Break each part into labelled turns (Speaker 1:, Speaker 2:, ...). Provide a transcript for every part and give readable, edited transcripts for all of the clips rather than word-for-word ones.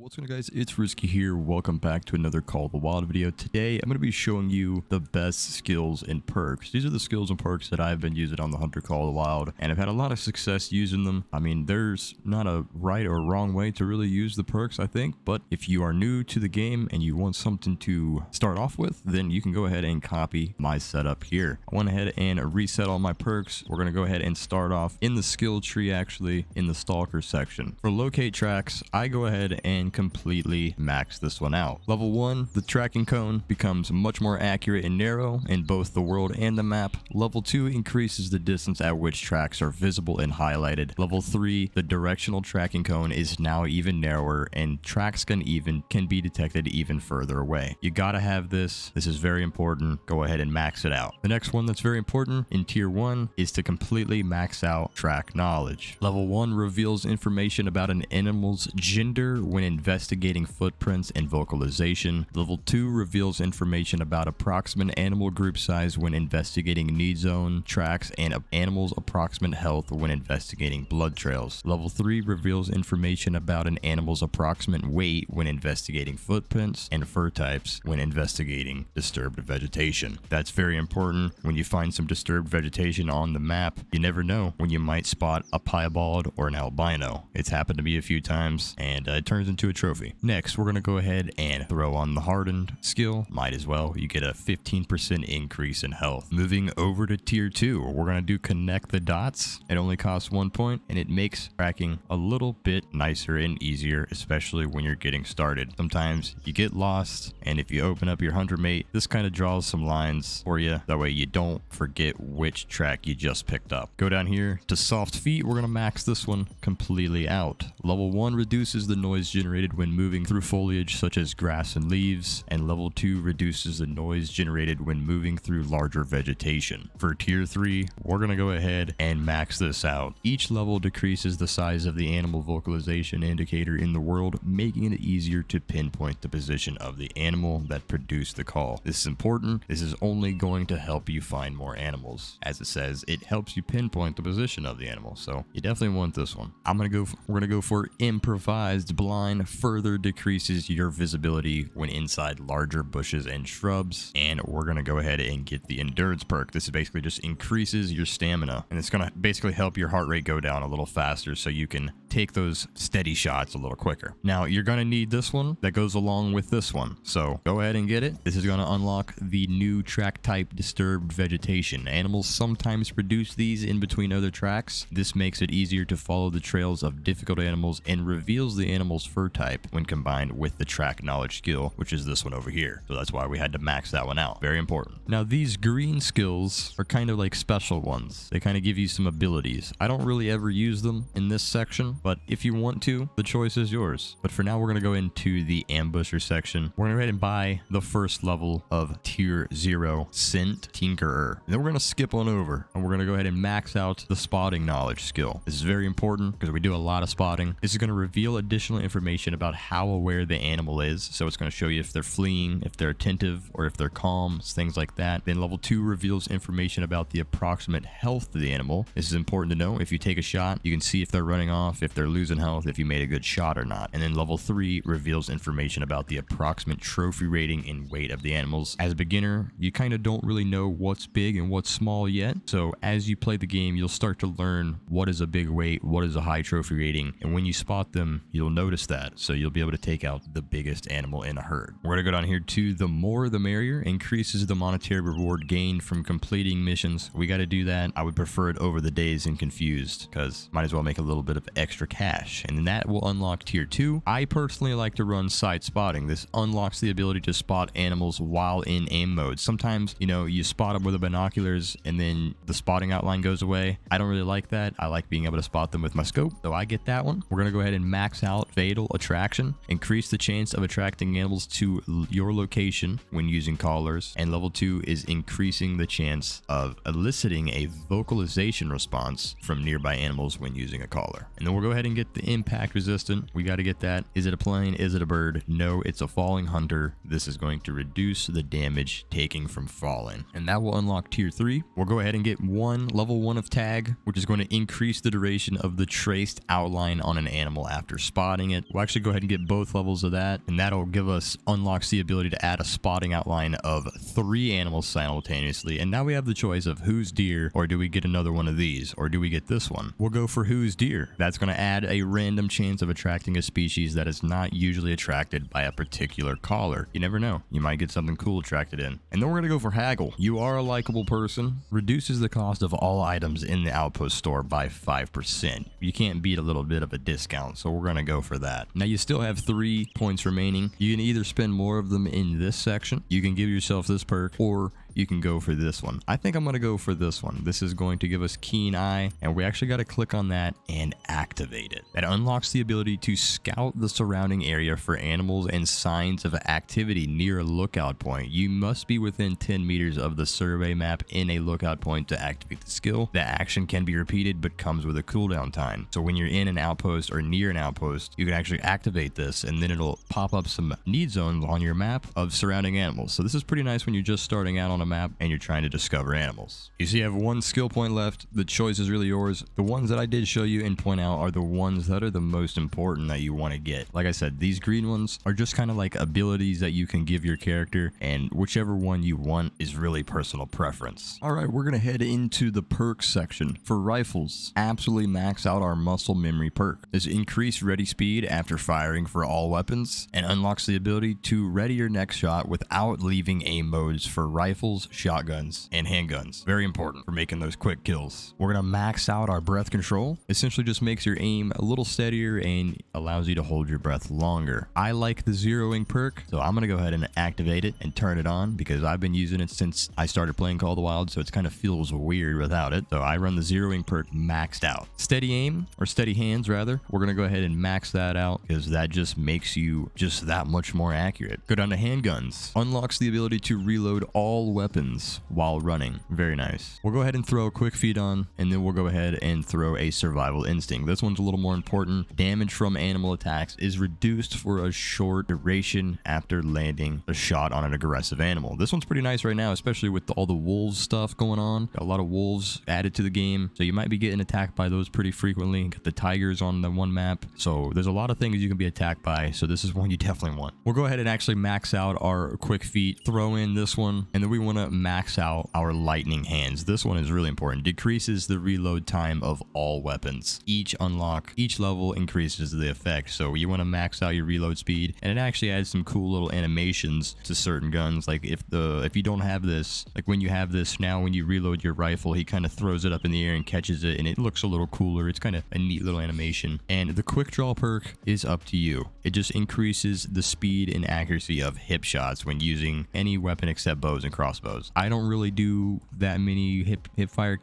Speaker 1: What's going on, guys? It's Risky here. Welcome back to another Call of the Wild video. Today I'm going to be showing you the best skills and perks. These are the skills and perks that I've been using on the Hunter Call of the Wild, and I've had a lot of success using them. I mean, there's not a right or wrong way to really use the perks, I think, but if you are new to the game and you want something to start off with, then you can go ahead and copy my setup here. I went ahead and reset all my perks. We're going to go ahead and start off in the skill tree, actually in the Stalker section. For locate tracks, I go ahead and completely max this one out. Level 1, the tracking cone becomes much more accurate and narrow in both the world and the map. Level 2 increases the distance at which tracks are visible and highlighted. Level 3, the directional tracking cone is now even narrower and tracks can be detected even further away. You gotta have this. This is very important. Go ahead and max it out. The next one that's very important in tier 1 is to completely max out track knowledge. Level 1 reveals information about an animal's gender when investigating footprints and vocalization. Level 2 reveals information about approximate animal group size when investigating need zone tracks and animal's approximate health when investigating blood trails. Level 3 reveals information about an animal's approximate weight when investigating footprints and fur types when investigating disturbed vegetation. That's very important. When you find some disturbed vegetation on the map, you never know when you might spot a piebald or an albino. It's happened to me a few times, and it turns into a trophy. Next, we're going to go ahead and throw on the hardened skill. Might as well. You get a 15% increase in health. Moving over to tier 2, we're going to do connect the dots. It only costs 1 point, and it makes tracking a little bit nicer and easier, especially when you're getting started. Sometimes you get lost, and if you open up your hunter mate, this kind of draws some lines for you. That way you don't forget which track you just picked up. Go down here to soft feet. We're going to max this one completely out. Level 1 reduces the noise generated when moving through foliage such as grass and leaves, and level 2 reduces the noise generated when moving through larger vegetation. For tier 3, we're going to go ahead and max this out. Each level decreases the size of the animal vocalization indicator in the world, making it easier to pinpoint the position of the animal that produced the call. This is important. This is only going to help you find more animals. As it says, it helps you pinpoint the position of the animal, so you definitely want this one. we're going to go for improvised blind. Further decreases your visibility when inside larger bushes and shrubs, and we're going to go ahead and get the endurance perk. This is basically just increases your stamina, and it's going to basically help your heart rate go down a little faster so you can take those steady shots a little quicker. Now, you're going to need this one that goes along with this one, so go ahead and get it. This is going to unlock the new track type, disturbed vegetation. Animals sometimes produce these in between other tracks. This makes it easier to follow the trails of difficult animals and reveals the animal's fur type when combined with the track knowledge skill, which is this one over here. So that's why we had to max that one out. Very important. Now, these green skills are kind of like special ones. They kind of give you some abilities. I don't really ever use them in this section, but if you want to, the choice is yours. But for now, we're going to go into the ambusher section. We're going to go ahead and buy the first level of tier 0 scent tinkerer. And then we're going to skip on over and we're going to go ahead and max out the spotting knowledge skill. This is very important because we do a lot of spotting. This is going to reveal additional information about how aware the animal is. So it's going to show you if they're fleeing, if they're attentive, or if they're calm, things like that. Then level 2 reveals information about the approximate health of the animal. This is important to know. If you take a shot, you can see if they're running off, if they're losing health, if you made a good shot or not. And then level 3 reveals information about the approximate trophy rating and weight of the animals. As a beginner, you kind of don't really know what's big and what's small yet. So as you play the game, you'll start to learn what is a big weight, what is a high trophy rating, and when you spot them, you'll notice that. So you'll be able to take out the biggest animal in a herd. We're going to go down here to the more the merrier. Increases the monetary reward gained from completing missions. We got to do that. I would prefer it over the Dazed and Confused because might as well make a little bit of extra cash, and then that will unlock tier 2. I personally like to run side spotting. This unlocks the ability to spot animals while in aim mode. Sometimes, you know, you spot them with the binoculars and then the spotting outline goes away. I don't really like that. I like being able to spot them with my scope, so I get that one. We're going to go ahead and max out fatal attraction. Increase the chance of attracting animals to your location when using callers, and level 2 is increasing the chance of eliciting a vocalization response from nearby animals when using a caller. And then we'll go ahead and get the impact resistant. We got to get that. Is it a plane? Is it a bird? No, it's a falling hunter. This is going to reduce the damage taking from falling, and that will unlock tier 3. We'll go ahead and get level 1 of tag, which is going to increase the duration of the traced outline on an animal after spotting it. We'll actually actually go ahead and get both levels of that, and that'll give us unlocks the ability to add a spotting outline of 3 animals simultaneously. And now we have the choice of who's deer, or do we get another one of these, or do we get this one? We'll go for who's deer. That's going to add a random chance of attracting a species that is not usually attracted by a particular caller. You never know, you might get something cool attracted in. And then we're going to go for haggle. You are a likable person. Reduces the cost of all items in the outpost store by 5%. You can't beat a little bit of a discount, so we're going to go for that. Now you still have 3 points remaining. You can either spend more of them in this section, you can give yourself this perk, or you can go for this one. I think I'm going to go for this one. This is going to give us keen eye, and we actually got to click on that and activate it. That unlocks the ability to scout the surrounding area for animals and signs of activity near a lookout point. You must be within 10 meters of the survey map in a lookout point to activate the skill. The action can be repeated but comes with a cooldown time. So when you're in an outpost or near an outpost, you can actually activate this, and then it'll pop up some need zones on your map of surrounding animals. So this is pretty nice when you're just starting out on a map and you're trying to discover animals. You see, you have 1 skill point left. The choice is really yours. The ones that I did show you and point out are the ones that are the most important that you want to get. Like I said, these green ones are just kind of like abilities that you can give your character, and whichever one you want is really personal preference. All right, we're gonna head into the perks section. For rifles, absolutely max out our muscle memory perk. This increased ready speed after firing for all weapons and unlocks the ability to ready your next shot without leaving aim modes for rifles, shotguns, and handguns. Very important for making those quick kills. We're gonna max out our breath control. Essentially just makes your aim a little steadier and allows you to hold your breath longer. I like the zeroing perk, so I'm gonna go ahead and activate it and turn it on because I've been using it since I started playing Call of the Wild, so it kind of feels weird without it. So I run the zeroing perk maxed out. Steady aim, or steady hands rather, we're gonna go ahead and max that out because that just makes you just that much more accurate. Go down to handguns. Unlocks the ability to reload all weapons while running. Very nice. We'll go ahead and throw a quick feed on, and then we'll go ahead and throw a survival instinct. This one's a little more important. Damage from animal attacks is reduced for a short duration after landing a shot on an aggressive animal. This one's pretty nice right now, especially with all the wolves stuff going on. Got a lot of wolves added to the game, so you might be getting attacked by those pretty frequently. Got the tigers on the one map, so there's a lot of things you can be attacked by, so this is one you definitely want. We'll go ahead and actually max out our quick feet, throw in this one, and then we want to max out our lightning hands. This one is really important. Decreases the reload time of all weapons. Each unlock, each level increases the effect, so you want to max out your reload speed, and it actually adds some cool little animations to certain guns. Like if you don't have this, like when you have this now, when you reload your rifle, he kind of throws it up in the air and catches it, and it looks a little cooler. It's kind of a neat little animation. And the quick draw perk is up to you. It just increases the speed and accuracy of hip shots when using any weapon except bows and crossbows. I don't really do that many hip fire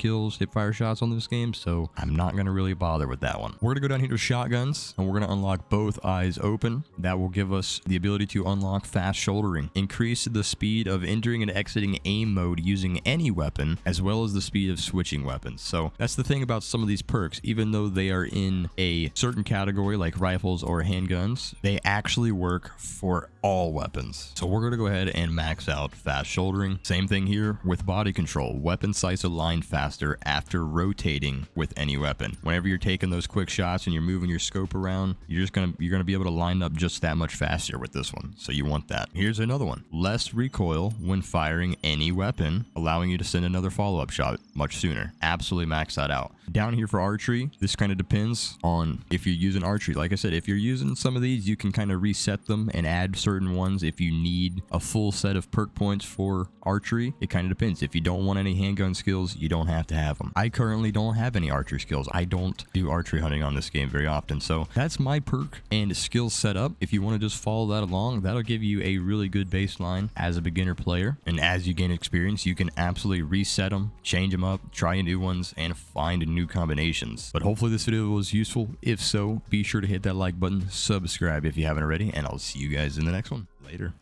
Speaker 1: shots on this game, so I'm not going to really bother with that one. We're going to go down here to shotguns, and we're going to unlock both eyes open. That will give us the ability to unlock fast shouldering. Increase the speed of entering and exiting aim mode using any weapon, as well as the speed of switching weapons. So that's the thing about some of these perks. Even though they are in a certain category like rifles or handguns, they actually work for all weapons. So we're going to go ahead and max out fast shouldering. Same thing here with body control. Weapon sights align faster after rotating with any weapon. Whenever you're taking those quick shots and you're moving your scope around, you're gonna be able to line up just that much faster with this one. So you want that. Here's another one. Less recoil when firing any weapon, allowing you to send another follow-up shot much sooner. Absolutely max that out. Down here for archery, this kind of depends on if you're using archery. Like I said, if you're using some of these, you can kind of reset them and add certain ones if you need a full set of perk points for archery. It kind of depends. If you don't want any handgun skills, you don't have to have them. I currently don't have any archery skills. I don't do archery hunting on this game very often, so that's my perk and skill setup. If you want to just follow that along, that'll give you a really good baseline as a beginner player, and as you gain experience, you can absolutely reset them, change them up, try new ones, and find new combinations. But hopefully this video was useful. If so, be sure to hit that like button, subscribe if you haven't already, and I'll see you guys in the next one. Later.